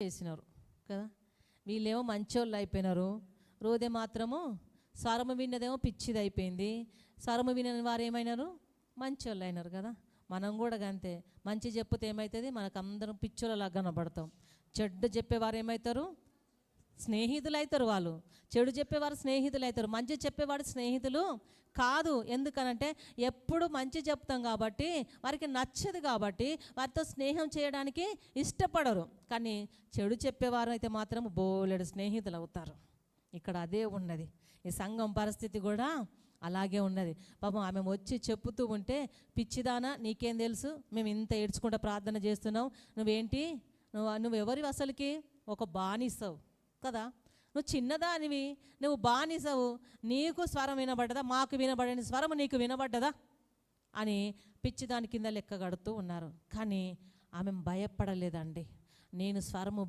చేసినారు కదా. వీళ్ళేమో మంచోళ్ళు అయిపోయినారు. రోదే మాత్రము స్వరము విన్నదేమో పిచ్చిది అయిపోయింది. స్వరము వినని వారు ఏమైనారు? మంచోళ్ళు అయినారు కదా. మనం కూడా అంతే. మంచి చెప్పితే ఏమవుతుంది? మనకు అందరం పిచ్చోళ్ళలా కనబడతాం. చెడ్డ చెప్పేవారు ఏమవుతారు? స్నేహితులు అవుతారు. వాళ్ళు చెడు చెప్పేవారు స్నేహితులు అవుతారు. మంచి చెప్పేవాడు స్నేహితులు కాదు. ఎందుకనంటే ఎప్పుడు మంచి చెప్తాం కాబట్టి వారికి నచ్చదు, కాబట్టి వారితో స్నేహం చేయడానికి ఇష్టపడరు. కానీ చెడు చెప్పేవారు అయితే మాత్రం బోలెడు స్నేహితులు అవుతారు. ఇక్కడ అదే ఉన్నది. ఈ సంఘం పరిస్థితి కూడా అలాగే ఉన్నది. పాపం ఆమె వచ్చి చెప్పుతూ ఉంటే, పిచ్చిదానా నీకేం తెలుసు, మేము ఇంత ఏడ్చుకుంటూ ప్రార్థన చేస్తున్నావు, నువ్వేంటి, నువ్వెవరి అసలుకి ఒక బానిసవు కదా, నువ్వు చిన్నదానివి, నువ్వు బానిసవు, నీకు స్వరం వినబడ్డదా, మాకు వినబడని స్వరం నీకు వినబడ్డదా అని పిచ్చిదాని కింద లెక్క కడుతూ ఉన్నారు. కానీ ఆమె భయపడలేదండి. నేను స్వరము